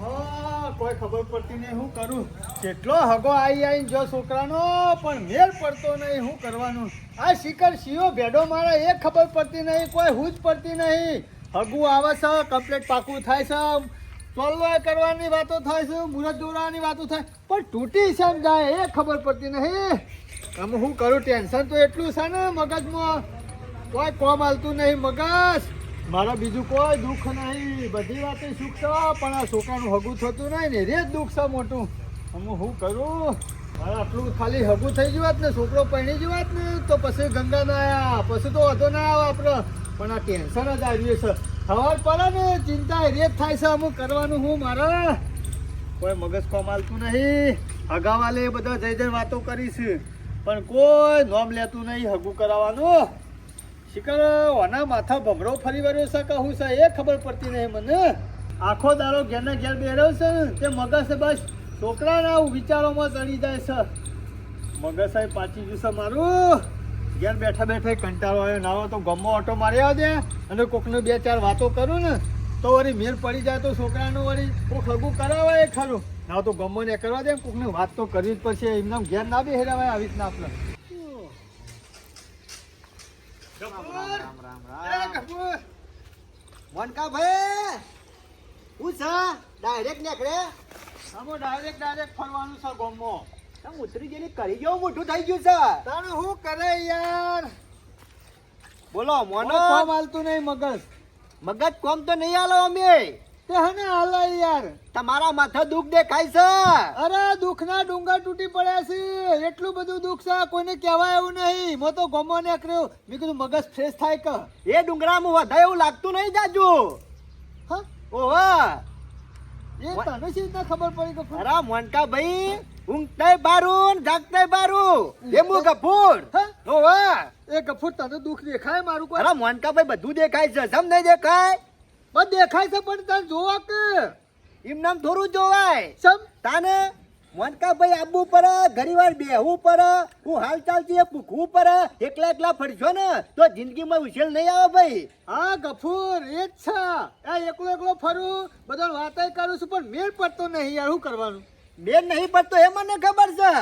હા કોઈ ખબર પડતી નહીં શું કરું. કેટલો હગો આવીને જો છોકરાનો પણ મેળ પડતો નહીં. શું કરવાનું? આ શિખર શિયો ભેડો મારે એ ખબર પડતી નહીં. કોઈ હું જ પડતી નહીં. હગું આવે છે, કમ્પ્લેટ પાકું થાય છે, ચોલવા કરવાની વાતો થાય છે, મુહૂર્ત દોરાવાની વાતો થાય, પણ તૂટી શેમ જાય એ ખબર પડતી નહીં. આમ હું કરું? ટેન્શન તો એટલું છે ને મગજમાં, કોઈ કોમ હાલતું નહીં મગજ. મારા બીજું કોઈ દુઃખ નહીં, બધી વાતે સુખ છે, પણ આ છોકરાનું હગું થતું નહીં ને રે જ દુઃખ છે મોટું. હું શું કરું? મારે આટલું ખાલી હગું થઈ જવાત ને છોકરો પરણી જવાત ને તો પછી ગંગા ના આવ્યા, પછી તો વધો ના આવે આપણે. પણ આ ટેન્શન જ આવ્યું છે. સવાર પડે ને ચિંતા એ જ થાય છે. અમુક કરવાનું હું મારે કોઈ મગજ કોમ હાલતું નહીં. હગાવાલે એ બધા જઈ જઈ વાતો કરીશ, પણ કોઈ નોમ લેતું નહીં હગું કરાવવાનું. શિકર ઓના માથા ભમરો ફરી વર્યો છે કે હું છે એ ખબર પડતી નહીં મને. આખો દાડો ઘેરના ઘેર બેઠો છે ને તે મગજ બસ છોકરાના વિચારોમાં ચડી જાય છે. મગજ સાહેબ પાછી જશે મારું. ઘેર બેઠા બેઠા કંટાળો આવ્યો. નાવો તો ગમો ઓટો મારી આવજે અને કોકને બે ચાર વાતો કરું ને તો વળી મેર પડી જાય તો છોકરાનું વળી કોક હગું કરાવાય ખરું. ના તો ગમો ને કરવા દે, કોકને વાત તો કરવી જ પડશે. એમને ઘેર ના બી હેરાવાય આવી રીતના આપણે. મોનકા ભાઈ હું છે ડાયરેક્ટ નીકળે. આમાં ડાયરેક્ટ ફરવાનું છે ગમો. તમે ઉતરી ગયેલી કરી ગયો મોટું થઈ ગયું છે. તારે શું કરે યાર? બોલો મોનો. કોમ હાલતું નહીં મગજ. મગજ કોમ તો નહીં હાલો અમે. તે હને હાલે યાર. તમારા માથા દુઃખ દેખાય છે. અરે દુઃખના ડુંગર તૂટી પડ્યા છે. એટલું બધું દુઃખ છે કોઈને કહેવાય એવું નહીં. મેં તો ગમો ને કર્યો. મેં કીધું મગજ ફ્રેશ થાય કે એ ડુંગરામાં વધારે એવું લાગતું નહીં જાજુ. હા ઓહો એ તને શી રીતના ખબર પડી કે અરે મોનકા ભાઈ ઊંઘતાય બારું જાગતાય બારું એમુ ગફૂર. ઓહો એ ગફુર તને દુઃખ દેખાય મારું કોઈ? અરે મોનકા ભાઈ બધું દેખાય છે. સમ નહીં દેખાય? પણ દેખાય છે પણ તને જોવા કે એમ નામ થોડું જોવાય. સમ તાને મોનકા ભાઈ આબુ પર ઘણી વાર બેહવું પર હું હાલ ચાલતી એ પૂછવું પર એકલા એકલા ફરશો ને તો જિંદગીમાં ઉછેલ નહીં આવે ભાઈ. હા ગફુર એ જ છે. આ એકલો એકલો ફરું બધા વાતો કરું છું પણ મેળ પડતો નહીં યાર. શું કરવાનું? બેન નહીં પડતો એ મને ખબર છે.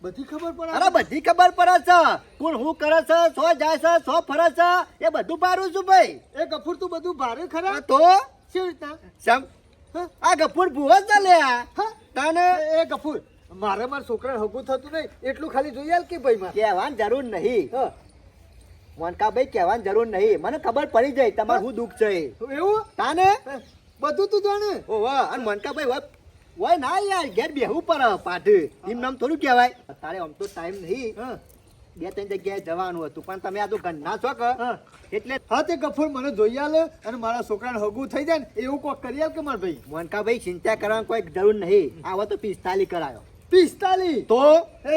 બધી ખબર પડે. અરે બધી ખબર પડે છે. કોણ હું કરે છે, સો જાય છે, સો ફરે છે, એ બધું પારું છું ભાઈ. એ ગફુર તું બધું ભારે ખરા તો શી રીતના? સમ આ ગફૂર ભૂવો જ લે. હા તને એ ગફુર મારા છોકરા હગું થતું નહીં એટલું ખાલી જોઈ આલ કે ભાઈ માં કહેવાની જરૂર નહીં. હા મોનકા ભાઈ કહેવાની જરૂર નહીં. મને ખબર પડી જાય તમારું શું દુઃખ છે. એવું તાને બધું તું જાણે. ઓ વાહ. અને મોનકા ભાઈ હોય ના યાર ઘેર બેહવું પર પાઠ એમ નામ થોડું કહેવાય. તારે આમ તો ટાઈમ નહીં. બે ત્રણ જગ્યાએ જવાનું હતું પણ તમે આ તો ઘરના છો કે એટલે હા તે ગફુર મને જોઈ આલે અને મારા છોકરાને હગું થઈ જાય ને એવું કોઈ કરી આલ કે મારા ભાઈ. મોનકા ભાઈ ચિંતા કરવાની કોઈ જરૂર નહીં. આવો તો 45 કરાયો 45 તો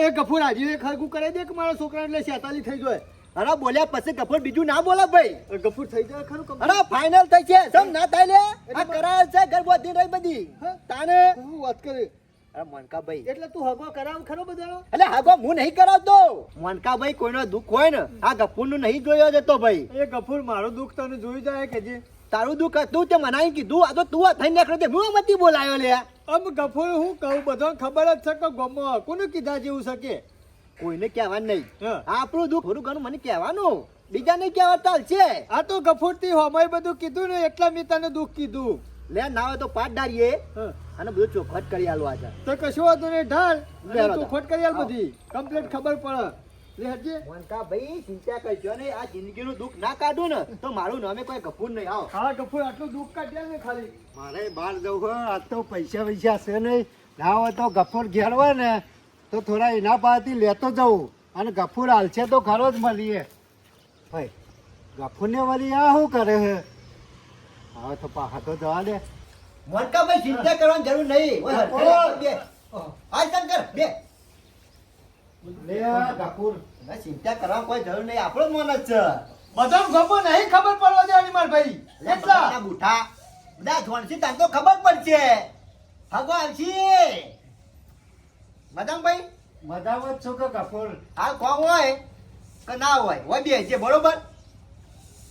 એ ગફુર આજે હગું કરાવી દે કે મારા છોકરાને એટલે 47 થઈ જાય. અરે બોલ્યા પછી ગફૂર બીજું ના બોલે ભાઈ. ગફુર થઈ જાય ખરું કે? અરે ફાઇનલ થઈ છે. સમ ના થાય લે. આ કરાયેલ છે ઘર બોધી રહી બધી. તાને હું વાત કરે. અરે મોનકા ભાઈ એટલે તું હગો કરાવ ખરો બધાનો? એટલે હાગો હું નહીં કરાવતો. મોનકા ભાઈ કોઈનો દુઃખ હોય ને આ ગફૂર નું નહીં જોયો જતો ભાઈ. એ ગફુર મારું દુઃખ તને જોઈ જાય કે જે તારું દુઃખ હતું તે મનાઈ કીધું. આ તો તું થઈ નીકળ્યો તે હું મતી બોલાયો લે. આમ ગફુર હું કહું બધાને ખબર જ છે કે ગમો કોને કીધા જેવું શકે. કોઈને કહેવાનું નહીં. હા. આપણું દુઃખ થોડું ઘણું મને કહેવાનું. બીજા નહીં કહેવા ચાલશે. આ તો ગફુર થી હમાય બધું કીધું ને એટલા મેં તને દુઃખ કીધું. લે ના હોય તો પાટ ડાળીએ હા. અને બધું ચોખવટ કરી આલો આજે. તો કશું વાંધો નહીં ઢાળ લેવા તું દો. ખોટ કરી આલ બધી કમ્પ્લીટ ખબર પડે. લે હટજે. મોનકા ભાઈ ચિંતા કરજો ને. આ જિંદગીનું દુઃખ ના કાઢું ને તો મારું નામે કોઈ ગફૂર નહીં. આવો હા ગફુર આટલું દુઃખ કાઢ્યા ને ખાલી. મારે બહાર જવું હોય આજ તો પૈસા વૈસા છે નહીં. ના હોય તો ગફૂર ઘેર હોય ને તો થોડા એના પાસેથી લેતો જવું અને ગફૂર હાલશે તો ખરો જ મળીએ. ભાઈ ગફૂરને વળી આ શું કરે છે? હવે તો પાછા તો જવા દે. મોનકા ભાઈ ચિંતા કરવાની જરૂર નહીં. ઓય હરખે બે. હાલ શંકર બે. લે ગફૂર ના ચિંતા કરવાની કોઈ જરૂર નહીં. આપણો જ મન જ છે. બધાને ગમો નહીં ખબર પડવા દેવાની મારા ભાઈ. લે બધાના બુઠા બધા ધોણસી તને તો ખબર પડશે. હગો આવશી મદનભાઈ મજામાં જ છો કે ગફૂર? હાલ કોમ હોય કે ના હોય હોય બે છે બરોબર.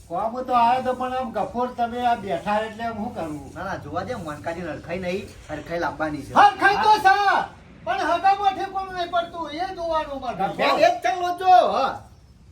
કોમ તો આવ્યો તો પણ આમ ગફોર તમે આ બેઠા એટલે હું કરવું? ના ના જોવા દે મોનકાની હરખાઈ નહીં હરખાઈ લાવવાની છે હા ખાઈ તો સા પણ હગામાં ઠેકોણું નહીં પડતું એ જોવાનું મારે મેં એક ચાલો જો હા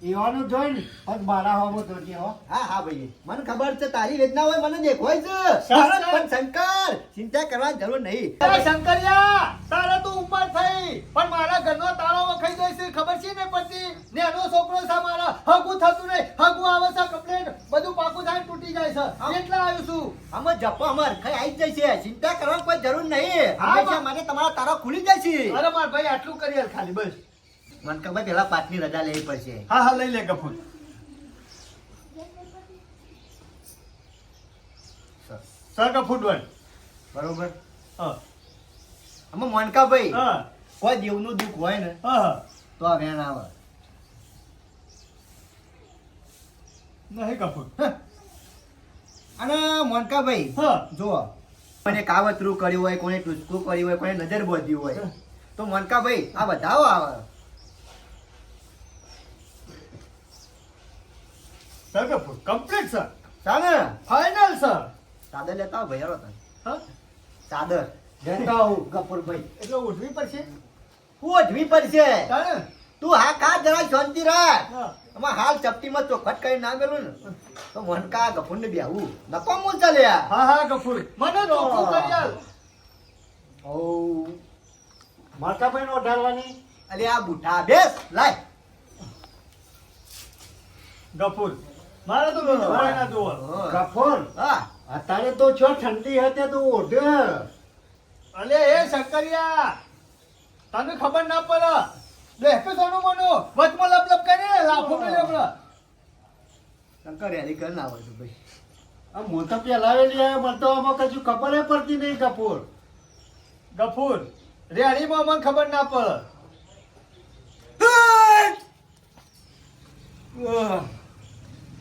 એવાનું જોઈ ને પણ મારા હોમો તો જે હો. હા ભાઈ મને ખબર છે તારી વેદના હોય મને દેખવાય છે શંકર! પણ શંકર ચિંતા કરવાની જરૂર નહીં અરે શંકરિયા તારે તું ઉપર થઈ પણ મારા ઘરનો તાળો વખાઈ જાય છે ખબર છે ને પડતી નેનો છોકરો છે મારા હગું થતું નહીં હગું આવે છે કમ્પ્લેટ બધું પાકું થાય તૂટી જાય છે એટલા આવ્યું છું અમે જપો અમાર કઈ આવી જ જાય છે ચિંતા કરવાની કોઈ જરૂર નહીં હા, હંમેશા માટે તમારા તારા ખુલી જાય છે અરે માર ભાઈ આટલું કરી હાલ ખાલી બસ મનકાભાઈ પેલા પાઠની રજા લેવી પડશે હા હા લઈ લે ગફુર સર ગફુર ડોન બરોબર હા અમે મનકાભાઈ હા કોઈ દેવનું દુઃખ હોય ને હા તો આ વેણ આવે નહીં ગફુર અને મનકાભાઈ હા જુઓ કોને કાવતરું કર્યું હોય કોને ટૂચકું કર્યું હોય કોને નજર બોધ્યું હોય તો મનકાભાઈ આ બધાઓ આવે સર ગફુર કમ્પ્લીટ સર ચાલે ફાઇનલ સર ચાદર લેતા આવો ભાઈ હેરો તને હા ચાદર જતા આવું ગફુરભાઈ. એટલે ઉઠવી પડશે ઓઢવી પડશે તાણે તું હા કા જરા શાંતિ રાખ હા આમાં હાલ ચપટીમાં ચોખટ કરી ના મેલું ને તો મનકા ગફુર ને બેહવું નકો મૂળ ચાલ્યા હા હા ગફુર મને ચોખ્ખું કરી આલ ઓ માતાભાઈ નો ઢાળવાની અરે આ બુઠા બેસ લાય ગફુર મારે તો બીજું કોઈ ના જોવો ગફોર હા અત્યારે તો છો ઠંડી હતી તું ઓઢે. અલે એ શંકરિયા તને ખબર ના પડે દેખતો સોનું મનો વચમાં લપ કરીને લાફો મેલ્યો હમણાં શંકર યારી કર ના આવડતું ભાઈ આ મોટા પેલાવેલી આવે મને તો આમાં કશું ખબર પડતી નહીં ગફોર. ગફુર રેડીમાં મને ખબર ના પડે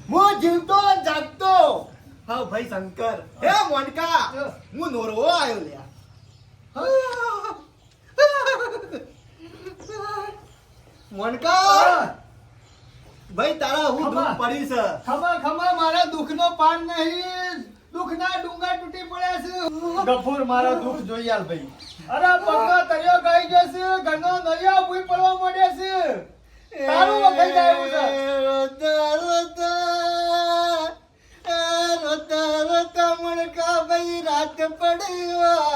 હું જીવતો જાગતો હા ભાઈ શંકર હે મોનકા હું નોરવો આવ્યો લ્યા મોનકા ભાઈ તારા હું ખમા. દુઃખ પડી છે ખમા મારા દુઃખનો પાન નહીં દુઃખના ડુંગા તૂટી પડ્યા છે ગફુર મારા દુઃખ જોઈ આલ ભાઈ અરે પગનો તરિયો ગઈ જશે ઘરનો નરિયો ભૂઈ પડવા માંડ્યા છે તારું વખાઈ જાય એવું છે રોતા રોતા મોનકા ભાઈ રાત પડી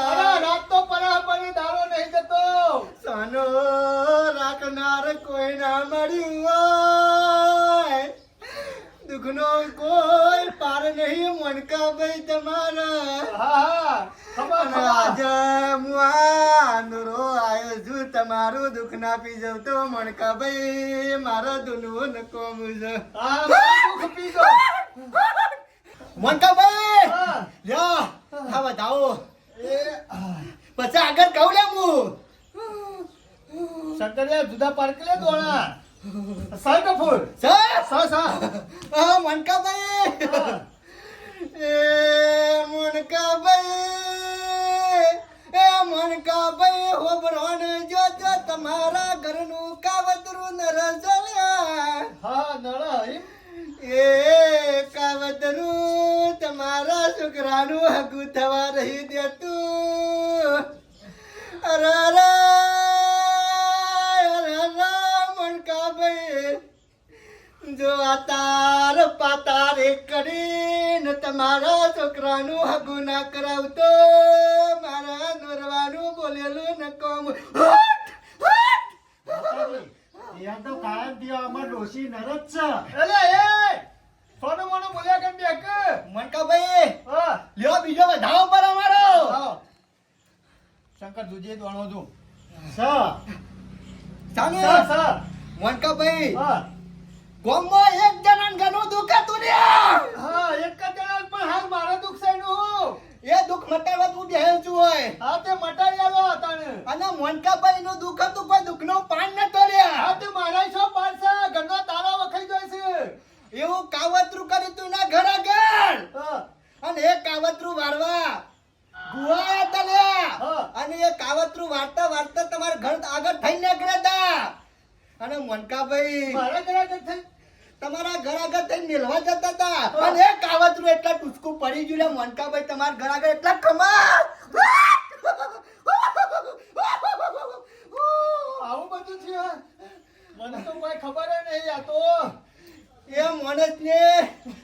અરે રાત તો પરા પડી દારો નહીં જતો સાનો રાખનાર કોઈ ના મળ્યું હોય દુઃખનો કોઈ પાર નહીં મનકા ભાઈ તમારા હા હા ખબર અને આજે હું આ નૂરો આવ્યો છું તમારું દુઃખ ના પી જાઉં તો મણકા ભાઈ મારા દુનવો નકો મુજે હા મારું દુઃખ પીજો મણકા ભાઈ હા લ્યો આ બતાવો એ પછી આગળ કહું લે હું શંકરિયા જુદા પાર્ક લે દોણા સાઈ કપૂર સર સા સા મણકા ભાઈ હા. એ મણકા ભાઈ હોબરોણ જોજો તમારા ઘરનું કાવતરું નરસળ્યા હા નળા એમ એ કાવતરું તમારા છોકરાનું હગું થવા રહી દેતું અરે મણકા ભાઈ જો આ તાર પાતારે કરીને તમારા છોકરાનું હગું ના કરાવતો મારા નોરવાનું બોલેલું ન કોમ યા તો કાયમ દિયો આમાં ડોશી નરજ છે. એલે એ સોનો મોનો બોલ્યા કેમ બેક મણકા ભાઈ હા લ્યો બીજો વધાવો પર અમારો આવો. શંકર દુજે દોણો છું સામે સા સા મણકા ભાઈ હા ગોમમાં એક જણાને ઘણું દુખાતું ને હા એક જ જણા પણ હાલ મારો દુઃખ છે નું એ દુઃખ મટાડવા તું બેહે છું હોય હા તે મટાડી આલો તાણે અને મોનકાભાઈ નું દુઃખ હતું કોઈ દુઃખનો પાન ન તોડ્યા હા તે મારા છો પારસા ઘરનો તાળો વખાઈ જાય છે એવું કાવતરું કર્યું તું ના ઘર આગળ હા અને એ કાવતરું વારવા ગુવા તલ્યા હા. અને એ કાવતરું વાર્તા વાર્તા તમારા ઘર આગળ થઈને નીકળ્યા હતા અને મોનકાભાઈ મારા ઘરે જ થઈ તમારા ઘર આગળ થઈને મેલવા જતા હતા અને એ કાવતરું એટલા ટુચકું પડી ગયું લે મોનકાભાઈ તમારા ઘર આગળ એટલા ખમા આવું બધું છે મને તો કોઈ ખબર જ નહીં આ તો એ માણસ ને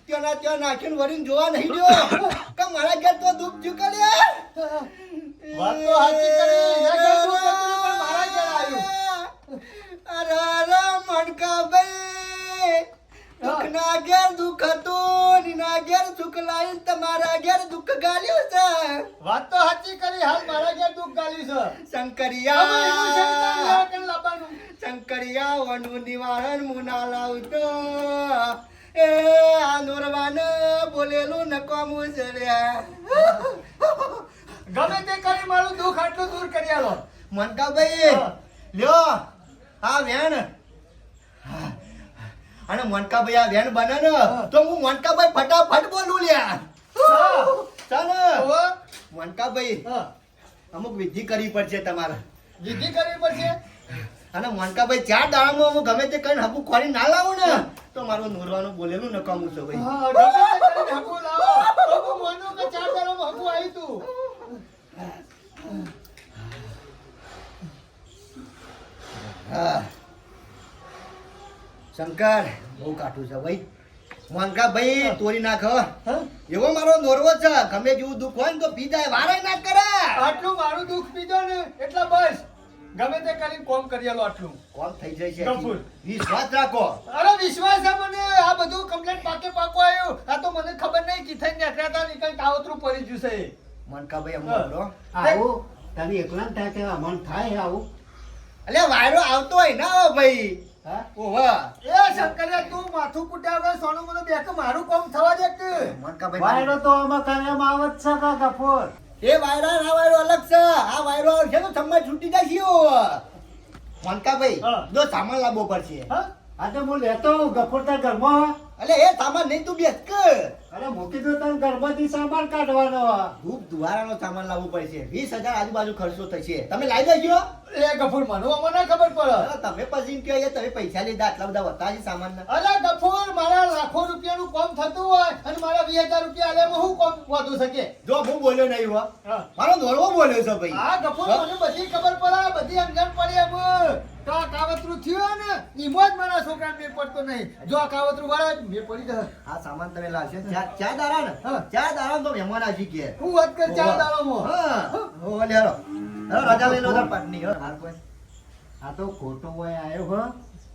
ત્યાં નાખીને વળીને જોવા નહીં ગયો કે મારા ઘેર તો દુઃખ ચૂકે લે વાત તો સાચી કરી એના ઘેર દુઃખ હતું પણ મારા ઘેર આવ્યું અરે અરે મોનકાભાઈ દુઃખ ના ઘેર દુઃખ હતું નીના ઘેર સુખ લાવીને તમારા ઘેર દુઃખ ગાલ્યું છે વાત તો સાચી કરી હાલ મારા ઘેર દુઃખ ગાલ્યું છે શંકરિયા કેમ લાવવાનું શંકરિયા વનુ નિવારણ મુના લાવતો એ આ નોરવાન બોલેલું નકામું છે રે ગમે તે કરી મારું દુઃખ આટલું દૂર કરી આલો મોનકાભાઈ લ્યો આ વેણ અને મોનકાભાઈ આ વેણ બને ને તો હું મોનકાભાઈ ફટાફટ બોલું લ્યા ચાલો મોનકાભાઈ અમુક વિધિ કરવી પડશે તમારે વિધિ કરવી પડશે અને મોનકાભાઈ 4 દાડામાં હું ગમે તે કઈ હપુ ખોરી ના લાવું ને તો મારું નોરવાનું બોલેલું નકામું છે ભાઈ હા ગમે તે કરીને હકુ લાવો તો હું માનું કે 4 દાડામાં હકુ આવી તું હા શંકર બહુ કાઠું છે ભાઈ મોનકાભાઈ તોડી નાખો એવો મારો નોરવો છે ગમે જેવું દુઃખ હોય ને તો પી જાય વારે ના કરે આટલું મારું દુઃખ પીધો ને એટલા બસ ગમે તે કરીને કોમ કરી આલો આટલું કોમ થઈ જાય છે ગફુર. વિશ્વાસ રાખો અરે વિશ્વાસ છે મને આ બધું કમ્પ્લેટ પાકો આવ્યું આ તો મને ખબર નહીં કે થઈ નીકળ્યા હતા ને કઈ કાવતરું પડી ગયું છે એ. મોનકાભાઈ અમને બોલો આવું તને એકલા થાય કે મન થાય આવું અલે વાયરો આવતો હોય ના હો ભાઈ હા ઓહો એ શંકરિયા તું માથું કુટ્યા વગર સોનું મને બેક મારું કોમ થવા દે કે મોનકાભાઈ વાયરો તો આમાં કાયમ આવત છે કા ગફોર એ વાયરા આ વાયરો અલગ છે આ વાયરો આવશે તો સમય છૂટી જશે મોનકાભાઈ હા. જો સામાન લાવવો પડશે હા આજે હું લેતો આવું ગફોર તાર ઘરમાં અલે એ સામાન નહીં તું બેસ કે અરે મૂકી દો તને ઘરમાંથી સામાન કાઢવાનો ધૂપ ધુવારાનો સામાન લાવવું પડશે 20,000 આજુબાજુ ખર્ચો થશે તમે લાવી દેજો એ ગફુર મને મને ખબર પડે અરે તમે પછી કહો યાર તમે પૈસા લીધા આટલા બધા વતાજી સામાન ના અરે ગફુર મારા લાખો રૂપિયાનું કોમ થતું હોય અને મારા 20,000 રૂપિયા આલે હું કોમ વધુ શકે જો હું બોલ્યો નહીં હો હા. મારો દોડવો બોલ્યો છે ભાઈ આ ગફુર મને બધી ખબર પડે બધી અંજામ પડી એમ તો આ કાવતરું થયું ને ઈમો જ મારા છોકરાને મેળ પડતો નહીં જો આ કાવતરું વાળા મેળ પડી જશે આ સામાન તમે લાવશો ચાર દાડા ને હા. ચાર દાડા તો મહેમાન આવી કે હું વાત કર 4 દાડામાં હા હો લે હેરો રજા લઈ લો તાર પાટની હો હાર કોઈ આ તો ખોટો હોય આવ્યો હો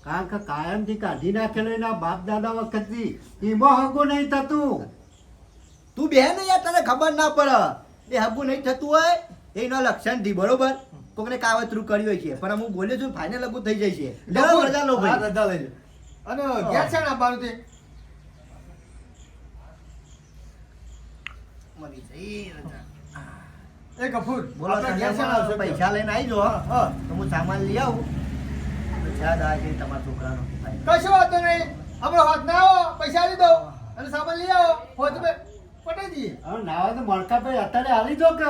કારણ કે કાયમથી કાઢી નાખેલો એના બાપ દાદા વખતથી એમાં હગું નહીં થતું તું બે ને યાર તને ખબર ના પડે એ હગું નહીં થતું હોય એનો લક્ષણ થી બરોબર કોકને કાવતરું કર્યું છે પણ હું બોલ્યો છું ફાઇનલ હગું થઈ જાય છે લે રજા લો હા, ભાઈ રજા લઈ લો અને ઘેર છે ને આપવાનું તે મળી જઈ રજા. એ ગફુર બોલો આપણે ઘેર છે ને આવશે પૈસા લઈને આવી જો હા. તો હું સામાન લઈ આવું તો ચાર દાડા છે તમારા છોકરાનો કશો વાંધો નહીં આપણે હોત ના આવો પૈસા આપી દો અને સામાન લઈ આવો હોત પટાઈ દઈએ હવે નાવા તો મણકાભાઈ અત્યારે હાલી દો કે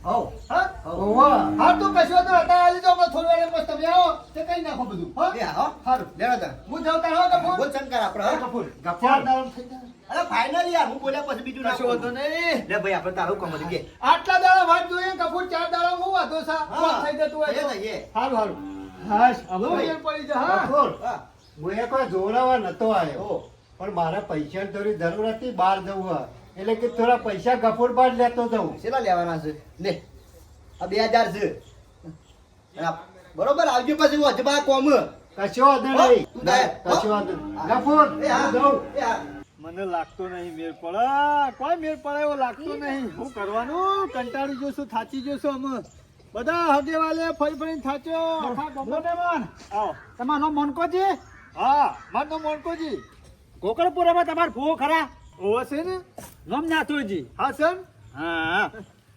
હો હા ઓવા હા તું કશો વાંધો નહીં. અત્યારે આવી જાઓ થોડી વાર મસ્ત તમે આવો તે કઈ નાખો બધું હા એ હો સારું લે રજા હું જાઉં તાર હો ગફુર બોલ શંકર આપણે હા, હો. ગફુર ગફુર. 4 દાડા થઈ જાય અરે ફાઇનલ યાર હું બોલ્યા પછી બીજું ના કશો વાંધો નહીં લે ભાઈ આપણે તારું કામ હતી કે આટલા દાડા વાત જોઈએ ગફુર 4 દાડા હું વાંધો સા હા. વાત થઈ જતું હોય તો. એ થઈ, એ. સારું સારું હાશ હવે મેળ પડી જાય હા ગફુર, હા હું એ કોઈ જોરાવા નતો આવ્યો ઓ પણ મારે પૈસાની થોડી જરૂર હતી બહાર જવું હોય. એટલે કે થોડા પૈસા ગફુર બાદ લેતો જવું કેટલા લેવાના છે લે આ 2000 છે અને આ બરોબર આવજો પછી હું અજબા કોમ કશો વાંધો નહીં તું જાય. કશો વાંધો નહીં. ગફુર એ હા હું જાઉં. એ હા મને લાગતો નહીં મેળ પડે કોઈ મેળ પડે એવો લાગતો નહીં શું કરવાનું કંટાળી જોશું થાચી જોશું અમે બધા હગે વાલે ફરી ફરીને થાચ્યો આખા ગામમાં મહેમાન. આવો તમારો મોનકોજી હા મારનો મોણકોજી ગોકળપુરામાં તમાર ભૂવો ખરા ઓવો છે ને નોમ નાથુજી હા સર હા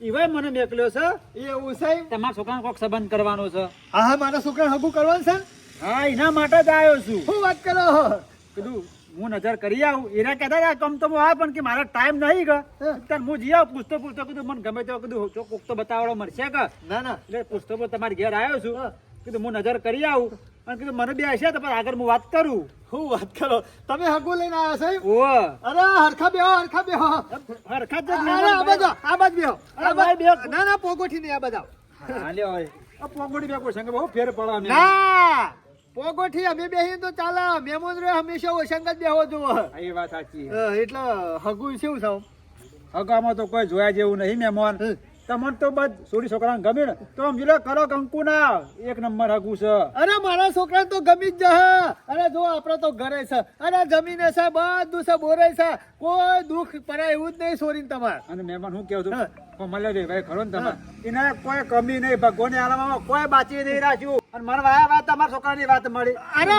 ઈવાય મને મેકલ્યો છે એ એવું સાહેબ તમારા છોકરાને કોક સંબંધ કરવાનો છે હા હા મારા છોકરા હગું કરવાનું છે ને? હા એના માટે જ આવ્યો છું શું વાત કરો કીધું હું નજર કરી આવું એના કહેતા હતા કમ તો હું આવે પણ કે મારો ટાઈમ નહીં કે ત્યારે હું જઈ આવું પૂછતો કીધું મને ગમે તો કીધું કોક તો બતાવડો મળશે કે ના ના એટલે પૂછતો તમારી ઘેર આવ્યો છું કીધું હું નજર કરી આવું અને કીધું મને બે હશે તો પણ આગળ હું વાત કરું. હું વાત કરો તમે હગું લઈને આવ્યા સાહેબ? ઓવે. અરે હરખા બેહો હરખા બેહો. હરખા જ અરે આ બાજુ બેહો. અરે ભાઈ બેહો. ના ના પોગોઠી નહીં આ બધા. હા લ્યો હવે. આ પોગોડી બે કોઈ સંગે બહુ ફેર પડે અમને. ના પોગોઠી અમે બેહીએ તો ચાલે. મહેમાન રે હંમેશા ઓશંગ જ બેહો જોવો. હા, એ વાત સાચી. એટલે હગું શું થાવ? હગામાં તો કોઈ જોયા જેવું નહીં મહેમાન. તમને તો બસ છોડી છોકરાને ગમે ને તો સમજી લો કરો કંકુ ના એક નંબર હગું છે. અરે મારા છોકરા તો ગમી જ જશે. અરે જો આપડે તો ઘરે છે અરે જમીને છે બધું છે બોરે છે કોઈ દુઃખ પડે એવું જ નહીં છોરીને તમારે. અને મહેમાન હું કેવું છું મલ્યા દે ભાઈ ખરો ને તમે એને કોઈ કમી નહીં ભગવાને આલામાં કોઈ બાચી નહીં રાખ્યું. અને મને વાયા વાત તમારા છોકરાની વાત મળી. અરે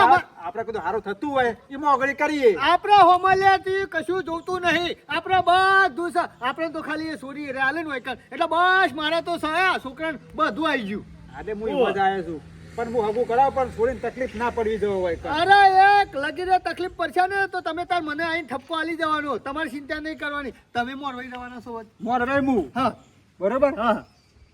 આપણે કીધું સારું થતું હોય એમાં આગળ કરીએ. આપડે હોમલિયાથી કશું જોતું નહીં. આપડે બધું છે. આપણે તો ખાલી એ છોરી રે હાલે ને હોય કાન. એટલે બસ મારે તો સયા છોકરાને બધું આવી ગયું. આજે હું એમ જ આવ્યો છું પણ હું હગું કરાવ પણ છોડીને તકલીફ ના પડવી જવો હોય કાન. અરે એક લગીને તકલીફ પડશે ને તો તમે તાર મને આઈને ઠપકો આલી જવાનો. તમારે ચિંતા નહીં કરવાની. તમે મોરવાઈ જવાના છો જ. મોર રેમું હા બરોબર. હા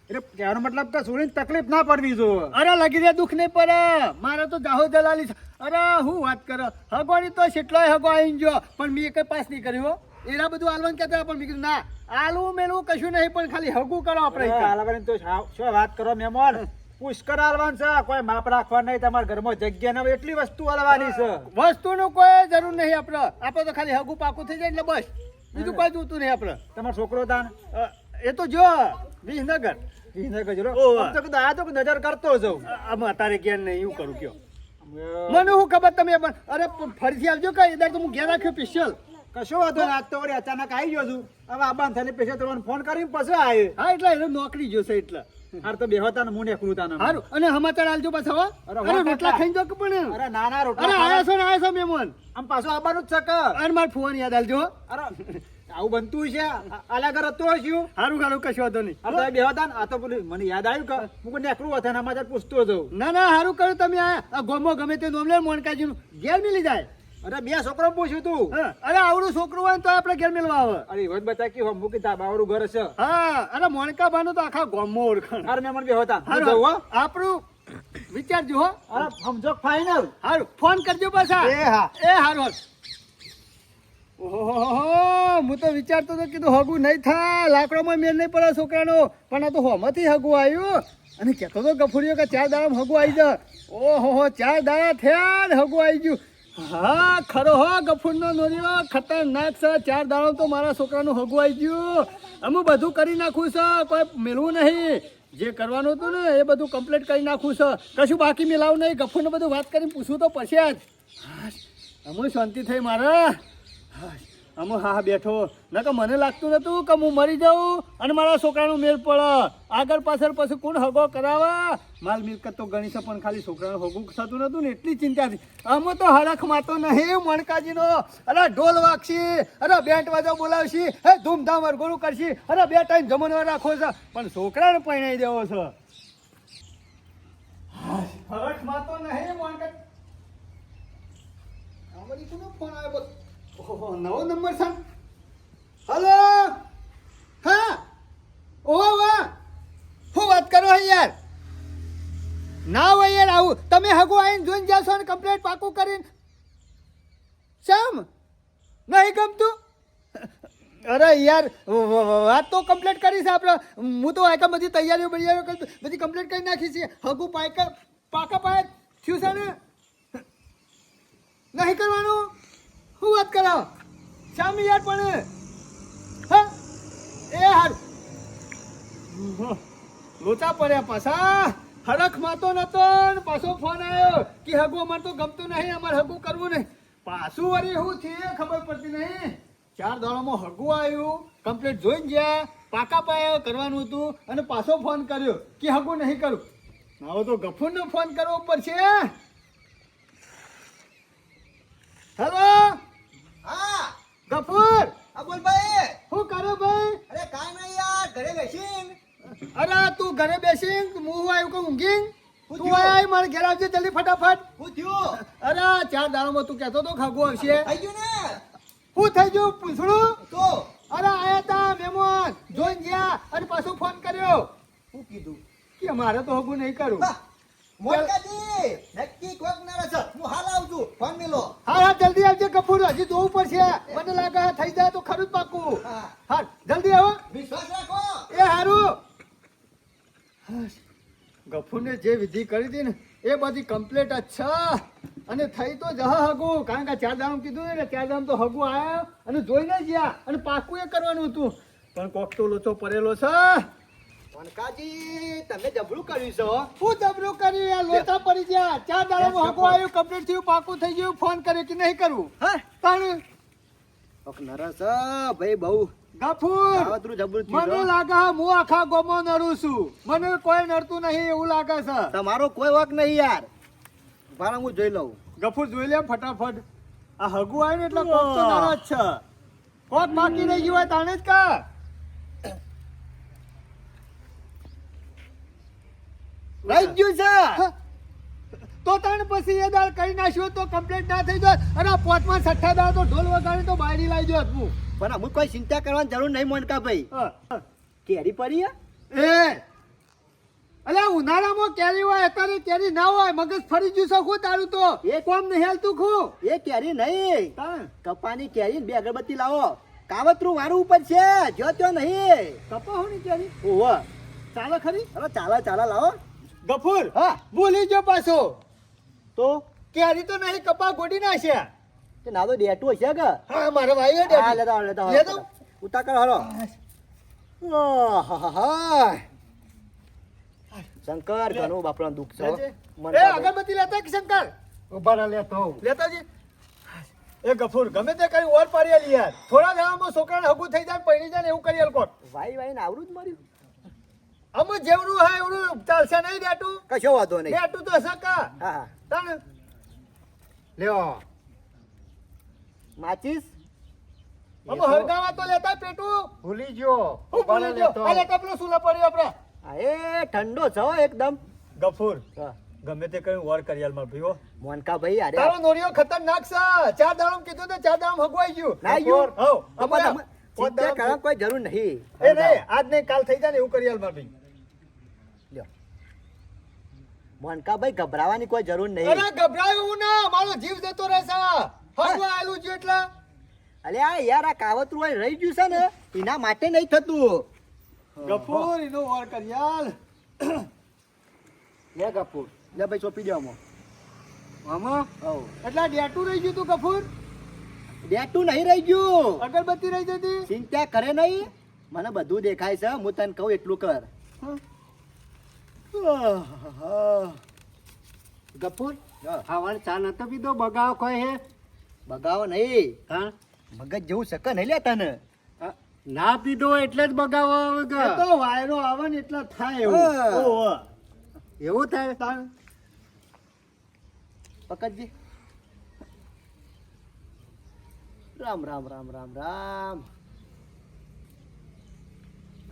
એટલે કહેવાનો મતલબ કે છોડીને તકલીફ ના પડવી જોવે. અરે લગીને દુઃખ નહીં પડે. મારે તો જાહો જલાલી છે. અરે હું વાત કરો હગવાની તો કેટલોય હગો આવીને ગયો પણ મેં કઈ પાસ નહીં કર્યું. એના બધું આલવાનું કહેતા પણ મેં કીધું ના આલવું મેલવું કશું નહીં પણ ખાલી હગું કરો આપણે. હાલવાની તો શું વાત કરો મહેમાન. પુષ્કર હાલવાનું છે કોઈ માપ રાખવા નહીં. તમારા ઘરમાં જગ્યા ના હોય એટલી વસ્તુ હાલવાની છે. વસ્તુનું કોઈ જરૂર નહીં. આપણે તો ખાલી હગું પાકું થઈ જાય એટલે બસ બીજું કોઈ જોતું નહીં. આપણે તમારો છોકરો તાન એ તો જો વિસનગર વિસનગર જરો. ઓહ. આમ તો કીધું આ તો નજર કરતો જઉં. આમાં તારે ક્યાં નહીં એવું કરું કયો. મને શું ખબર તમે પણ અરે ફરીથી આવજો કઈ ઇધર તો હું ઘેર રાખ્યો સ્પેશિયલ. કશો વાંધો નહીં. આજ તો વળી અચાનક આવી ગયો છું. હવે આબાન થઈને પૈસા તમને ફોન કરીને પછી આવે. હા એટલે એને નોકરી જોશે એટલે હાર તો બેહોતા ને હું નેકરું તાને. સારું. અને સમાચાર આલજો પાછા હો. અરે અરે રોટલા ખાઈ જો કે પણ અરે ના ના અરે રોટલા આયા છો ને આયા છો મહેમાન. આમ પાછું આવવાનું જ છે કે. અને માર ફોન યાદ આલજો. અરે આવું બનતું છે. આલા ઘર હતું હશું. સારું સારું કશું વાંધો નહીં. આ તો બેહોતા ને આ તો પેલું મને યાદ આવ્યું કે હું કોઈ નેકરું હતા ને સમાચાર પૂછતો જઉં. ના ના સારું કર્યું તમે આ ગોમો ગમે તે નોમ લે મોનકાજીનું ઘેર મિલી જાય. અરે બે છોકરો પૂછ્યું તું. હા, અરે આવડું છોકરું હોય ને તો આપણે ઘેર મેળવા આવે. અરે વાત બતા કે હમ કે બાવરું ઘર છે. હા અરે મોણકા બાનું તો આખા ગોમમાં ઓળખાણ. અરે મેં મને બેહોતા હું હારું, જઉં હો. આપણું વિચારજો હો. અરે સમજો ફાઈનલ. હારું ફોન કરજો પાછા. એ હા. એ હારું હારું. ઓહો હું તો વિચારતો હતો કીધું હગું નહીં થાય લાકડામાં મેળ નહીં પડે છોકરાનો પણ આ તો હોમાંથી હગું આવ્યું. અને કહેતો તો ગફુરીઓ કે 4 દાડામાં હગું આવી જાય. ઓહો 4 દાડા થયા ને હગું આવી ગયું. હા ખરો હો ગફુરનો નોરીઓ ખતરનાક છે. 4 દાડા તો મારા છોકરાનું હગું આવી ગયું. અમે બધું કરી નાખું છે કોઈ મેળવું નહીં. જે કરવાનું હતું ને એ બધું કમ્પ્લીટ કરી નાખું છે. કશું બાકી મેલાવું નહીં. ગફુરને બધું વાત કરીને પૂછવું તો પછી જ અમે શાંતિ થઈ મારે. અમે હા બેઠો ના કે મને લાગતું નતું કે હું મરી જાઉં અને મારા છોકરાનું મેળ પડે. આગળ પાછળ પછી કોણ હગો કરાવે. માલ મિલકત તો ગણી છે પણ ખાલી છોકરાનું હગું થતું નતું ને એટલી ચિંતા હતી. અમે તો હરખમાં તો નહીં મણકાજીનો. અરે ઢોલ વાગશી અરે બેન્ટ વાજો બોલાવશી હે ધૂમધામ વરઘોડું કરશી અરે 2 ટાઈમ જમણવાર રાખો છે પણ છોકરાને પરણાઈ દેવો છે. હરખમાં તો નહીં મણકા. અમારી કોનો ફોન આવ્યો? ઓહો નવો નંબર છે. હલો હા ઓહો વાહ શું વાત કરો યાર. ના હોય યાર આવું તમે હગું આવીને જોઈને જશો ને કમ્પ્લેટ પાકું કરીને શેમ નહીં ગમતું. અરે યાર વાત તો કમ્પ્લીટ કરી છે આપણે. હું તો આખા બધી તૈયારીઓ બધી કમ્પ્લીટ કરી નાખી છે. હગું પાકા પાય થયું છે ને નહીં કરવાનું. શું વાત કરો શામી યાર પણ હા એ હાર લોચા પડ્યા પાછા. હરખમાં તો નતો ને પાછો ફોન આવ્યો કે હગું અમારે તો ગમતું નહીં અમારે હગું કરવું નહીં. પાછું વળી શું થયું ખબર પડતી નહીં. 4 દાડામાં હગું આવ્યું કમ્પ્લીટ જોઈને ગયા પાકા પાયા કરવાનું હતું અને પાછો ફોન કર્યો કે હગું નહીં કરું. હવે તો ગફુરનો ફોન કરવો પડશે. હેલો હા ગફુર આ બોલ ભાઈ. શું કરો ભાઈ? અરે કાઈ નહીં યાર ઘરે બેસીને. અરે તું ઘરે બેસી હું આવ્યું કે ઊંઘી શું તું થયું? આય મારે ઘેર આવજે જલ્દી ફટાફટ. શું થયું? અરે 4 દાડામાં તું કહેતો તો ખાગું આવશે. થઈ ગયું ને શું થઈ ગયું પૂછડું? તો અરે આયા તા મહેમાન જોઈને ગયા અને પાછો ફોન કર્યો શું કીધું? કે મારે તો હગું નહીં કરું. વાહ, મોટકાજી નક્કી કોક ના રસ હું હાલ આવું છું ફોન મેલો હા હા જલ્દી આવજે ગફુર, હજી જોવું પડશે. મને લાગે આ થઈ જાય તો ખરું જ પાકું. હા હા જલ્દી આવો. વિશ્વાસ રાખો એ હારું. ગફુરને જે વિધિ કરી હતી ને એ બધી કમ્પ્લીટ જ છે અને થઈ તો જહ હગું, કારણ કે 4 દામ કીધું ને 4 દામ તો હગું આયા અને જોઈને ગયા અને પાકું એ કરવાનું હતું, પણ કોક તો લોચો પડેલો છે. મોનકાજી તમે જબરું કર્યું છો હું જબરું કરી આ લોચા પડી ગયા. 4 દાડામાં હગું આવ્યું, કમ્પ્લીટ થયું, પાકું થઈ ગયું. ફોન કર્યો કે નહીં કરવું? હા તાણ કોક નરસ ભાઈ બહુ ગફુર, કાવતરું જબરું મને થયું લાગે હું આખા ગોમાં નરું છું, મને કોઈ નડતું નહીં એવું લાગે છે. તમારો કોઈ વાક નહીં યાર મારા હું જોઈ લઉં ગફુર જોઈ લે ફટાફટ. આ હગું આવ્યું ને એટલે કોક તો નારાજ છે. કોક બાકી રહી ગયું હોય તાણે જ કા. રહી ગયું છે તો તાણ પછી એ દાળ કરી નાખ્યો તો કમ્પ્લીટ ના થઈ જાય અને 5મા 6ઠા દાળ તો ઢોલ વગાડી તો બાયડી લાવી દો હું. પણ અમુક કોઈ ચિંતા કરવાની જરૂર નહીં મોનકા ભાઈ કેરી પડી હે? એ અલ્યા ઉનાળામાં કેરી હોય અત્યારે કેરી ના હોય, મગજ ફરી ગયું છે ખું તારું તો એ કોમ નહીં હેલતું ખું. એ કેરી નહીં તાણ કપાની કેરી ને 2 અગરબત્તી લાવો કાવતરું વાળું ઉપર છે જો ત્યો નહીં કપાહોની કેરી ઓહો ચાલે ખરી? અરે ચાલા ચાલા લાવો ગફુર હા ભૂલી ગયો પાછો. તો કેરી તો નહીં, કપા ગોડી નાખ્યા. તે ના તો ડેટું હશે કે હા મારા ભાઈ હા લેતા લેતા લેતો. ઉતા કર હાલો આહાહા. શંકર ઘણું બાપરાનું દુઃખ છે હો. એ અગરબત્તી લેતા કે શંકર ઉભા રહે લેતો આવું. લેતાજી. એ ગફુર ગમે તે કરી ઓર પાડી આલી યાર. થોડા દાડામાં છોકરાને હગું થઈ જાય, પૈણી જાય ને એવું કરી આલ કોક. ભાઈ ભાઈ ને આવડું જ મળ્યું અમુ જેવડું હા એવડું ચાલશે નહીં ડેટું. કશો વાંધો નહીં ડેટું તો હશે કા. હા હા તાણ લ્યો માચીસ અમુ હરગાવા તો લેતા પેટું. ભૂલી ગયો હું ઉભા રહે ભૂલી ગયો. લેતો આ આવું. લેતા પેલો સુલા પડ્યો આપડા. હા એ ઠંડો છે હો એકદમ ગફુર હા. ગમે તે કરી ઓર કરી આલ માર ભઈઓ. મોનકા ભાઈ અરે તારો નોરિયો ખતરનાક છે. 4 દાડામાં કીધું તો 4 દાડામાં હગવાઈ ગયું. ના ગયું. હઉ અમારે ચિંતા કરવાની કોઈ જરૂર નહીં એ નહીં આજ નહીં કાલ થઈ જાય ને એવું કરી આલ માર ભાઈ. લ્યો મોનકા ભાઈ ગભરાવાની કોઈ જરૂર નહીં અરે ગભરાયું ના, મારો જીવ જતો રહેશે. હગવા આલું છું એટલે અલે આ યાર આ કાવતરું હોય રહી ગયું છે ને એના માટે નહીં થતું ગફુર એનો વાર કર્યાલ. લે કપૂર લે ભાઈ ચોપી દો આમાં આમાં હઉ એટલે ડેટું રહી ગયું તું ગફુર. ડેટું નહીં રહી ગયું અગરબત્તી રહી જતી. ચિંતા કરે નહીં મને બધું દેખાય છે હું તને કહું એટલું કર ગફુર હા. ખાવાની ચા નતો પીધો બગાવ કોઈ હે બગાવો નહીં હા મગજ જેવું શકે નહીં લે તને આ, ના પીધો એટલે જ બગાવો આવે કે? એ તો વાયરો આવે ને એટલે થાય એવું. હા. ઓહો. એવું થાય તાણ. પકડજી રામ રામ રામ રામ રામ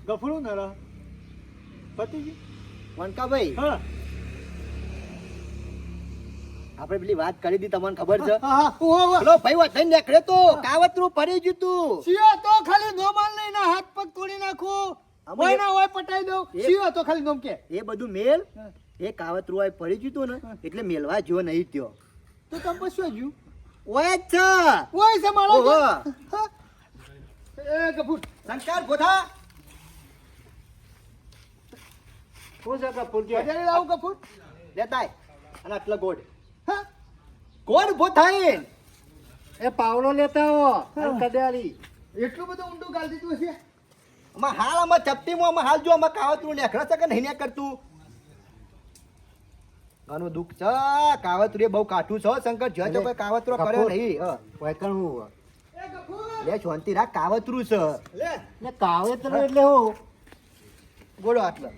ગફુરું ને રા. પતી ગયું. મોનકા ભાઈ હા આપણે પેલી વાત કરી હતી તમને ખબર છે હા હા. ઓહો. પેલો ભાઈ વાત થઈને નીકળ્યો તો કાવતરું પડી ગયું તું શિયો તો ખાલી નો માલ નહીં ના હાથ પગ તોડી નાખું. આમાં હોય એ- ના હોય પટાઈ દઉં. એ- શિયો તો ખાલી નોમ કે. એ બધું મેલ હા. એ કાવતરું આ પડી ગયું તું ને એટલે મેલવા જો નહીં ત્યો તો તમે પછી હજુ ઓય જ છે ઓય છે મારો. ઓહો. હા. એ ગફુર શંકર ગોથા શું છે ગફુર કે? બજારે લાવું ગફુર. લેતા આય. અને આટલા ગોળ હા ગોળ ગોથાય એ પાવડો લેતા આવો અને કડિયારી. એટલું બધું ઊંડું ગાળ દીધું હશે. આમાં હાલ આમાં ચપટીમાં આમાં હાલ જો આમાં કાવતરું નેકળે છે કે નહીં ને કરતું ઘણું દુઃખ છે કાવતરું એ બહુ કાઠું છે હો, શંકર જો તો કોઈ કાવતરો કર્યો કપૂર. નહીં હ. વૈકણ હું એ ગફુર લે શાંતિ રાખ કાવતરું છે લે. ને કાવેતરો એટલે હું ગોળો આટલો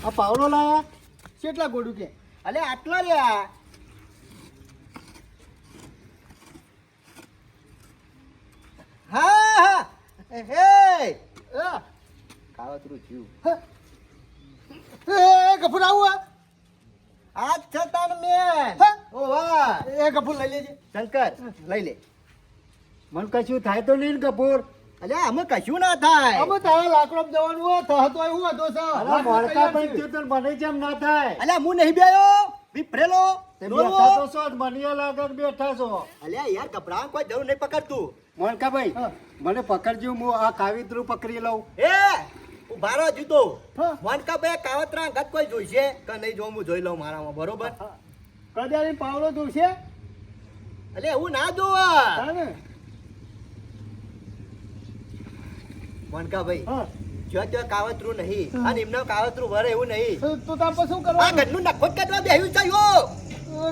આ પાવડો લાયા કેટલા ગોડું કે. અલે આટલો લ્યા હા હા હે હા. કાવતરું થયું એ ગફુર આવું આ. આજ છતાં મેં હા. ઓ વાહ એ ગફુર લઈ લેજે. શંકર લઈ લે મને કશું થાય તો નહીં ને ગફુર અલ્યા આમાં કશું ના થાય અમે તારા લાકડો જવાનું હોય તો એવું હતો સર અરે મોણકા ભાઈ થયું તો મને જેમ ના થાય અલ્યા હું નહીં બેયો વિફરેલો તે બેઠા તો છો જ, મને લાગે કે બેઠા છો. અલ્યા યાર ગભરાવા કોઈ જરૂર નહીં પકડતું મોણકા ભાઈ મને પકડજો, હું આ કાવિત્રું પકડી લઉં. એ ઉભા રહો જુતો હા. મોનકા ભાઈ કાવતરા ગત કોઈ જોઈશે કે નહીં જોવું હું જોઈ લઉં મારામાં બરોબર કદાચ પાવડો જોશે એટલે એવું ના જોવા તાને મોનકા ભાઈ હા જો તો કાવતરું નહીં અને એમનું કાવતરું વરે એવું નહીં તો તાર પર શું આ કરવાનું ઘરનું નખો જ કાઢવા બેહ્યું છે યો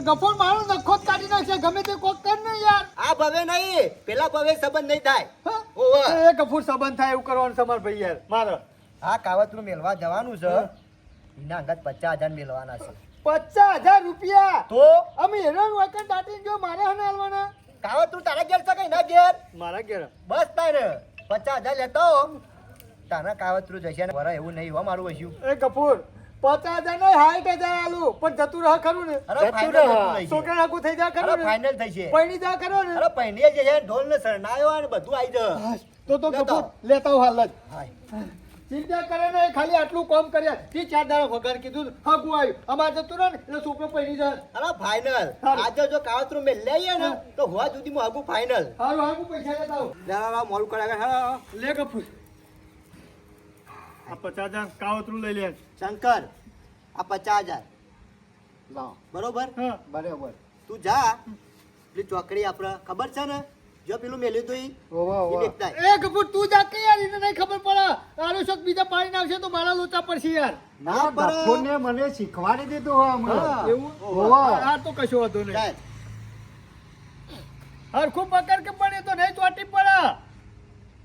ગફોર મારો નખો જ કાઢી નાખશે ગમે તે કોક કર ને યાર આ ભવે નહીં પેલા ભવે સંબંધ નહીં થાય હા? ઓવે. એ ગફૂર સંબંધ થાય એવું કરવાનું છે મારા ભાઈ યાર મારે આ કાવતરું મેળવા જવાનું છે એના અંગત 50,000 મેળવાના છે 50,000 રૂપિયા તો અમે હેરાન વખત દાટી જો મારે હને હાલવાના કાવતરું તારા ઘેર છે કે ના ઘેર મારા ઘેર બસ તારે 50,000 લેતો તારા કાવતરું જશે ને વરે એવું નહીં હો મારું હસ્યું એ ગફૂર 50,000 નહીં 60,000 આલું પણ જતું રહ ખરું ને અરે જતું ફાઇનલ રહે. જતું રહેશે. છોકરા આગું થઈ જા અરે ખરું ને ફાઇનલ થશે પૈણી જા ખરો ને અરે પૈણીએ જે છે ઢોલ ને શરણાયો અને બધું આવી જાય તો લેતા ગફૂર લેતા હું હાલ જ હાય. ચિંતા કરે ને ખાલી આટલું કામ કર્યા થી 4 દાડા વગર કીધું હગું આવ્યું અમારે જતું રહે ને એટલે છોકરો પૈણી જાય અરે ફાઇનલ સારું. આજે જો કાવતરું મેં લઈએ ને તો હોવા સુધી હું આગું ફાઇનલ હારું હારું પૈસા લેતા આવું જરા મોડું કરાવે હા લે ગફૂર આ 50,000 કાવતરું લઈ લે શંકર આ 50,000 લાવો. બરોબર હા બરાબર. તું જા પેલી ચોકડી આપણે ખબર છે ને જો પેલું મેલ્યું તો ઓવા, ઈ ઓવા. વેચતા એ ગફૂર તું જા કે યાર એને નહીં ખબર પડે તારું શોખ બીજા પાણી આવશે તો મારા લોચા પડશે યાર ના, પર- ગફુરને મને શીખવાડી દીધું હોય હમણાં. હા. એવું ઓવા. આ તો કશો હતો નહીં જાય. હરખું પકડ કે પડે તો નહીં ચોટી પડે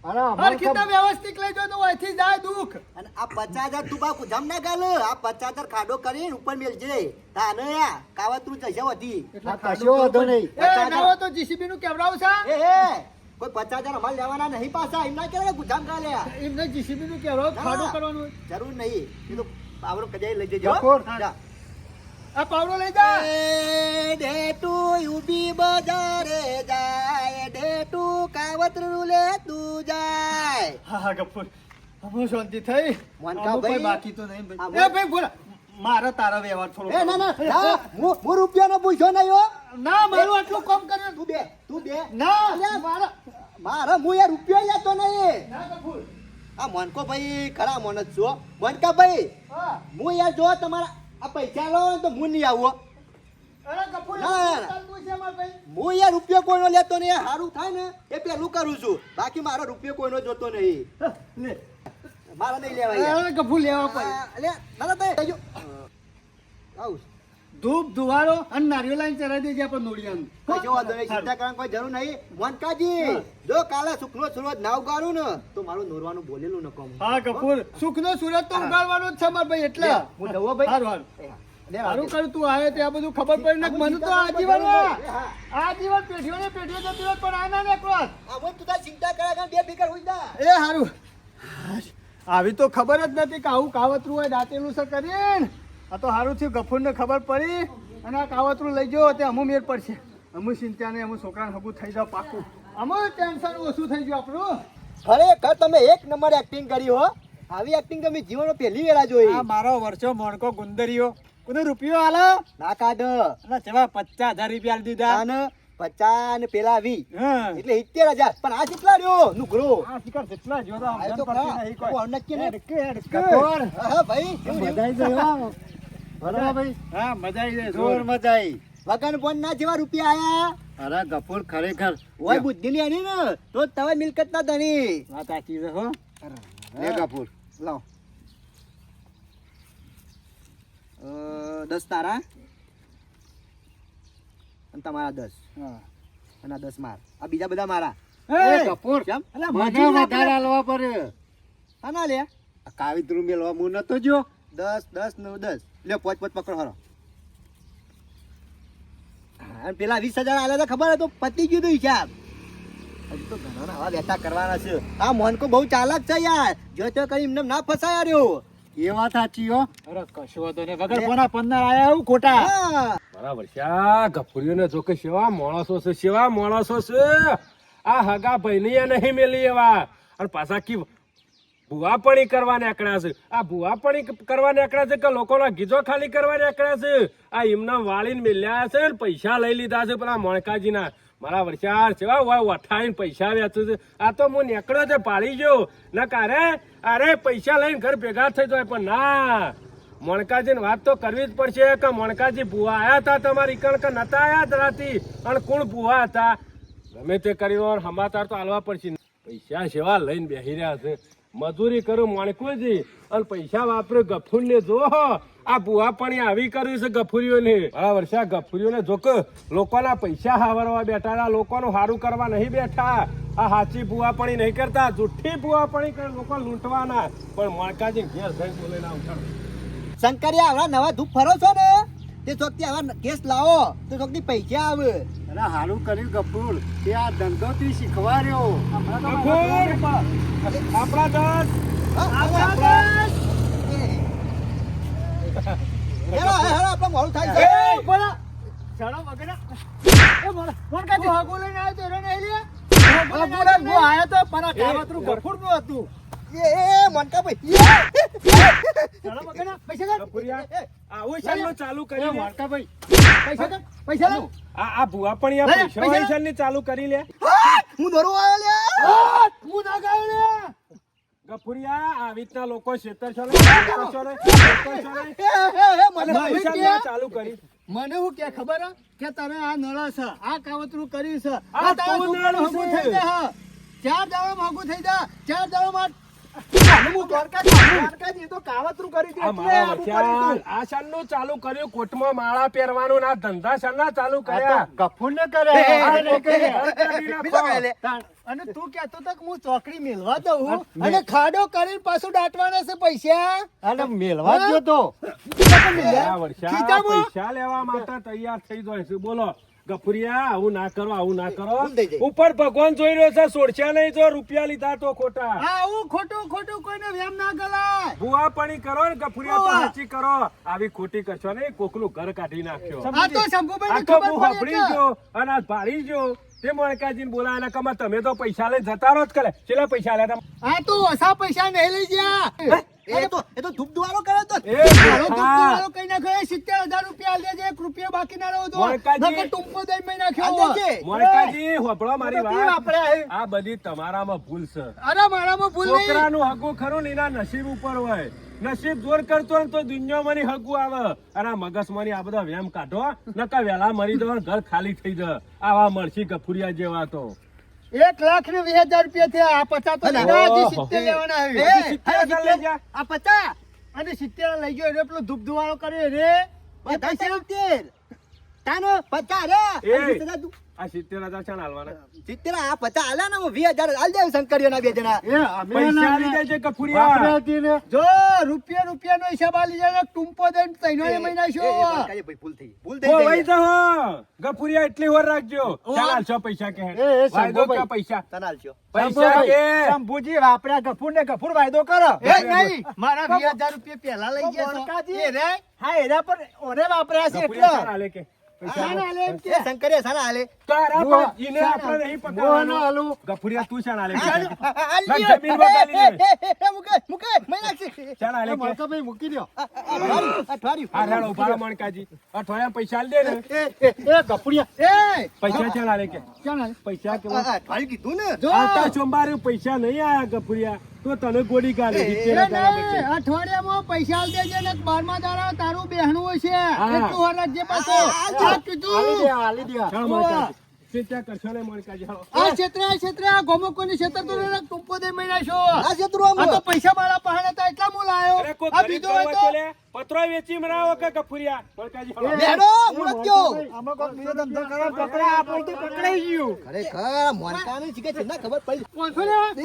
અરે અમારે હરખી તો તો- વ્યવસ્થિત લઈ જાય તો અહીંથી જાય દુઃખ અને આ 50,000 તું બાપુ જમ ના ગાલ આ 50,000 ખાડો કરીને ઉપર મેલજે તાને આ કાવતરું જશે વધી આ કશો વાંધો નહીં. એ ના હોય તો જીસીબી નું કેવડાવ છે એ હે કોઈ 50,000 અમારે લેવાના નહીં પાછા એમ ના કે ગુજામ ગાલે એમને જીસીબી નું કેવડાવ ના. ખાડો કરવાનું હોય. જરૂર નહીં એ તો પાવડો કજાઈ લઈ જજો ગફુર. જા. આ પાવડો લઈ જા એ ડેટુ યુબી બજારે જાય ડેટુ કાવતરું લે તું જાય હા હા ગફુર હવે શાંતિ થઈ મોનકા આમાં કોઈ ભાઈ. બાકી તો નહીં આ ભાઈ. એ ભાઈ બોલા મારા તારા વ્યવહાર થોડો એ ના ના જા, હું રૂપિયાનો પૂછ્યો નહીં હો ના મારું આટલું કામ કર્યું તું બે ના મારા મારા હું યાર રૂપિયો લેતો નહીં ના ગફુર આ મોનકો ભાઈ ખરા મોન જ છો મોનકા ભાઈ હા હું યાર જો તમારા આ પૈસા લો ને તો હું નહીં આવું હો. અરે ગફુર ના. ચાલતું છે મારા ભાઈ હું યાર રૂપિયો કોઈનો લેતો નહીં સારું થાય ને એ પેલું કરું છું બાકી મારો રૂપિયો કોઈનો જોતો નહીં લે મારા નહીં લેવાય યાર. અરે ગફુર લેવા પડે અલે દાદા ભાઈ લેજો. આવું ધૂપ ધુવારો અને નારિયેળ લાઈન ચડાવી દેજે આપણે નોડિયાનું કશો વાંધો નહીં ચિંતા કરવાની કોઈ જરૂર નહીં મોનકાજી જો કાલે સુખનો સુરત ના ઉગાડું ને તો મારું નોરવાનું બોલેલું ન કહું હા કપૂર સુખનો સુરત તો ઉગાડવાનો જ છે મારા ભાઈ એટલે હું જવો ભાઈ હારું હારું લે, સારું કર્યું તું આવે તે આ બધું ખબર પડી ને મને તો આજીવન આજીવન પેઢીઓ ને પેઢીઓ જતી રહે પણ આ ના નીકળો આ બોલ તું તાર ચિંતા કરે કે બે ફિકર હોય જા એ હારું આવી તો ખબર જ નથી કે આવું કાવતરું હોય દાંતેલું છે કરીને આ તો સારું થયું ગફૂરને ખબર પડી અને આ કાવતરું લઈ ગયો તે અમુ મેર પડશે અમુ ચિંતા નહીં અમુ છોકરાને હગું થઈ જાવ પાકું અમુ ટેન્શન ઓછું થઈ ગયું આપણું ખરેખર તમે એક નંબર એક્ટિંગ કરી હો આવી એક્ટિંગ તમે જીવનમાં પહેલી વેળા જોઈ આ મારો વર્ષો મોણકો ગુંદરીયો કોને રૂપિયો આલો ના કાઢ અને જેવા 50,000 રૂપિયા આલી દીધા અને 50 ને પેલા 20 હા એટલે 70,000 પણ આ કેટલા રહ્યો નુકરો આ શિકાર જેટલા જો તો આ તો સમજણ પડતી નહીં કોઈ. કોણ નક્કી ને ગફુર, હા ભાઈ મજા આવી જાય હો. બરાબર ભાઈ, હા મજા આવી જાય જોર જોર. મજા આવી. વગન ફોન ના જેવા રૂપિયા આયા અરે ગફુર ખરેખર ઓય બુદ્ધિ ની આની ને તો તમે મિલકત ના ધણી વાત સાચી છે હો લે ગફુર લાવ 10 તારા અને તમારા 10 હા. અને આ 10 માર આ બીજા બધા મારા એ ગફુર, કેમ અલા, મને મજૂરી વધારે હાલવા પડે. હા ના લે આ કાવિત્રું મેલવા હું નતો જો 10 10 9 10 લે પોચ પોચ પકડો હરો અને પેલા 20,000 આલે તો ખબર હતો પતી ગયું તું હિસાબ હજી તો ઘણા આવા બેઠા કરવાના છે આ મોનકો બહુ ચાલાક છે યાર જો તો કરી એમને ના ફસાયા રહ્યો એ વાત સાચી હો. અરે કશો વાંધો નહીં વગર કોના 15 આયા એવું ખોટા હા બરાબર છે આ ગફુરીઓને જો કે સેવા માણસો છે સેવા માણસો છે આ હગા ભાઈને નહીં મેલી એવા અને પાછા કી ભૂવાપણી કરવા નીકળ્યા છે. આ ભૂવાપણી કરવા નીકળ્યા છે કે લોકોના ગીજો ખાલી કરવા નીકળ્યા છે? આ એમના વાળીને મેલ્યા છે ને પૈસા લઈ લીધા છે પેલા મોણકાજીના. મારા વરસાદ સેવા હોય વઠાઈને પૈસા વેચું છે. આ તો હું નીકળ્યો છે પાડી ગયો ના કારે અરે પૈસા લઈને ઘર ભેગા થઈ જાય પણ ના મોણકાજીને વાત તો કરવી જ પડશે કે મોણકાજી ભૂવા આયા હતા તમારી કણ કે નતા આયા ધરાતી અને કોણ ભૂવા હતા ગમે તે કરીને સમાચાર તો આલવા પડશે. પૈસા સેવા લઈને બેસી રહ્યા છે. મજૂરી કરું મોણકુજી અને પૈસા વાપરે ગફુરને જો આ ભૂવા પાણી આવી કર્યું છે ગફુરીઓને. આ વર્ષા ગફુરીઓને જોક લોકોના પૈસા હાવરવા બેઠા, લોકોનું સારું કરવા નહીં બેઠા. આ સાચી ભૂવા પાણી નહીં કરતા, જુઠ્ઠી ભૂવા પાણી કરે લોકો લૂંટવાના. પણ મોણકાજી ઘેર જઈને બોલે ના ઉઠાડો. શંકરિયા હમણાં નવા ધૂપ ફરો છો ને તે ચોકથી આવા કેસ લાવો તો ચોકથી પૈસા આવે. અરે સારું કર્યું ગફુર તે આ ધંધોથી શીખવાડ્યો. આપણા દસ હેલો આપણે મોડું થાય છે. શાળા વગેરે મોણકાજી હાગો લઈને આવ્યો તો એને નહીં લે હું આયો તો પણ આ કાવતરું ગફુરનું હતું. એ મનકા ભાઈ શાળા વગેરે પૈસા દે. ગફુરિયા આવું ચાલુ ચાલુ કરી લે. મોણકાભાઈ પૈસા દે. પૈસા લે. આ ભૂવા પણ આ પૈસા વૈસાની ચાલુ કરી લે. હું દોરો આવ્યો લે. હું ના ગયો લે. ગફુરિયા આવી રીતના લોકો છેતર છો ને મને ચાલુ કરી. મને હું કે ખબર હે કે તમે આ નળા છે આ કાવતરું કર્યું છે આ તારા તું છોકરાનું નળું હગું છે. થઈ જા. ચાર દાડામાં હગું થઈ જા. ચાર દાડામાં આ મારા વચ્ચે આ શાનનું ચાલુ કર્યું કોટમાં માળા પહેરવાનું ના ધંધા શાના ચાલુ કર્યા. ગફુરને કરે આ નહીં કરે. અને તું કહેતો તો કે હું ચોકડી મેલવા દઉં અને ખાડો કરીને પાછું દાટવાના છે પૈસા. અને મેલવા ગયો તો આ વર્ષા ખીચામાં? પૈસા લેવા માટે તૈયાર થઈ જાય છે. બોલો ગફુરિયા આવું ના કરો, આવું ના કરો. ભૂલ થઈ જાય. ઉપર ભગવાન જોઈ રહ્યો છે. સોડશા નહીં જો રૂપિયા લીધા તો ખોટા. આવું ખોટું ખોટું કોઈને વેમ ના ગલાય. ભૂવા પાણી કરો ને ગફુરિયા તો સાચી કરો. આવી ખોટી કરશો નહીં કોકનું ઘર કાઢી નાખ્યો. આ તો શંભુભાઈ આ તો હું હબળી ગયો અને આ ભાળી ગયો. તે મોણકાજીને બોલાયા કમા તમે તો પૈસા લઈને જતા રહો જ કરે. છેલ્લા પૈસા લેતા આ તો ઓછા પૈસા નહીં લઈ ગયા. એ તો ધૂપ દુવારો કર્યો તો. મારો ધંધો કઈ નાખ્યો 70,000 રૂપિયા લેજે 1 રૂપિયો બાકી ના રહ્યો તો મોણકાજી. નકર ટૂંપો દઈ મેં આ નાખ્યો. દેજે. મોણકાજી હોભળો મારી બધી વાત. વાપર્યા હે. આ બધી તમારામાં ભૂલ છે. અરે મારામાં ભૂલ નહીં. છોકરાનું હગું ખરું ને એના નસીબ ઉપર હોય. નસીબ જોર કરતો હોય ને તો દુનિયામાંની હગું આવે. અને આ મગજમાંની આ બધા વેમ કાઢો નકા વેલા મરી જવા ઘર ખાલી થઈ જાય. આવા મળશી ગફુરિયા જેવા તો 1,20,000 રૂપિયા થયા. આ 50 તો લીધા, હજી 70 લેવાના એ, આવે. 70,000 લઈ જા. આ 50 અને 70 લઈ ગયો એટલે પેલો ધૂપ ધુવાળો કર્યો રે. બધા 70 તાનો 50 રે. એ. અને 70 તું આ 70,000 છે ને હાલવાના. 70 આ 50 આલા ને 20,000 આલ દે શંકરીઓના બે જણા. એ અમે પૈસા લઈ જાય છે ગફુરિયા. વાપરે હતી ને જો રૂપિયાનો હિસાબ આલી જાય ને ટૂંપો દઈને તૈનો મહિના એ, છો. કાંઈ ભાઈ ભૂલ થઈ ભૂલ થઈ ઓ ગઈ. વઈ જાઓ. ગફુરિયા એટલી વાર રાખજો. ચાલ હાલશો પૈસા કે એ, વાયદો શંભુભાઈ. કે પૈસા તને આલજો. પૈસા કે શંભુજી વાપર્યા ગફુર ને ગફુર વાયદો કરો. એ નહીં મારા 20,000 રૂપિયા પહેલા લઈ ગયા છો. મોણકાજી. એ રે હા એના પર ઓને વાપર્યા છે ગફુરિયા એટલે ચાલ હાલે કે શાના આલે એમ કે? એ શંકરીયા સાના હાલે. તારા બુઆ, પર ઈને આપણે નહીં બુઆ પકડવાનું. ના હાલું. ગફુરિયા તું ચાલ હાલે કે આલ ના, દ્યો. જમીન બગાડી લે. એ, મૂકે મહી નાખશે. ચાલ હાલે કે મોણકાભાઈ મૂકી દો. અઠવાડિયું. આ રેડો ઉભા મણકાજી અઠવાડિયા પૈસા આલ દે ને એ ગફુરિયા એ પૈસા ચાલ હાલે કે ચાલ હાલ. પૈસા કે અઠવાડિયું કીધું ને. જો આવતા સોમવારે પૈસા નહીં આયા ગફુરિયા તો તને ગોળી ગાલે એ, એ નહીં, અઠવાડિયામાં પૈસા આલ દેજે ને 12મા દાડા તારું બેહણું હશે. એટલું વાર રાખજે પાછો. આ આલી કીધું. દે આલી દે ચાલ મણકાજી ચિંતા કરશો ને મણકાજી હાલો આ ક્ષેત્રે આ ગોમો કોની ક્ષેત્ર તો ને ટૂંપો દઈ મહિના છો. આ શેતરું આ તો આમ. પૈસા મારા પાસે હતા એટલા હું લાયો. અરે કોઈ આ ગરીબ બીજો હોય કરવા તો ચલે પત્રો વેચી મરાવો કે ગફુરિયા મણકાજી હાલો બેડો, મુરત્યો. આમાં કોક બીજો ધંધો કરો પકડાય આપણે તો પકડાઈ ગયું. ખરેખર મોનકાની શીખે છે ના ખબર પડી. 500 લેવા? એ,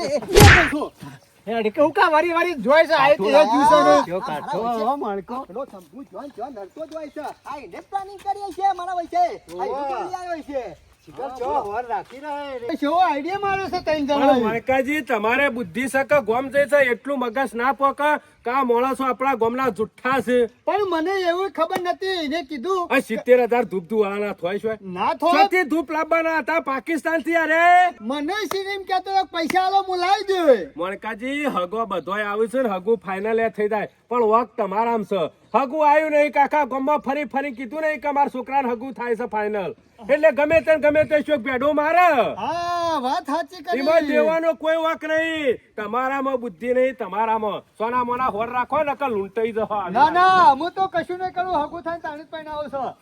એ, હેડ કે હું કા વારી વારી જોઈ છે આ તે જ્યુસો ને જો કાઢો હો માણકો. પેલો શંભુ જોન નડતો જ હોય છે. આ એને જ પ્લાનિંગ કરીએ છે મારા વચ્ચે. આ એને બોલી આવ્યો છે. શિખર જો વર રાખી રહે રે. કેવો આઈડિયા માર્યો છે ત્રણ પણ જણા મણકાજી તમારે બુદ્ધિ સક ગોમ જાય છે એટલું મગજ ના પોક કે આ માણસો આપણા ગામના જુઠ્ઠા છે પણ મને એવું ખબર નથી એને કીધું આ 70,000 ધૂપ ધુવાના થોય છે ના થોડો સૌથી ધૂપ લાવવાના હતા પાકિસ્તાન થી અરે મને સિનેમ કહેતો હતો, પૈસા આલો હું લાવી દઉં. મોણકાજી હગો બધોય આવે છે ને હગુ ફાઇનલ એ થઈ જાય પણ વખત તમારામ છે હગુ આવ્યું નહીં કાકા ગામમાં ફરી ફરી કીધું નહીં કે મારા છોકરાને હગુ થાય છે ફાઇનલ એટલે ગમે તે શોક ભેડો મારે હા વાત સાચી કરી. એમાં દેવાનો કોઈ વાક નહીં તમારામાં બુદ્ધિ નહીં તમારામાં સોના મોના હોર રાખો ને કે લૂંટાઈ જવા ના ના હું તો કશું નહીં કરું, હગું થાય તાણી જ પહેરાવો છો.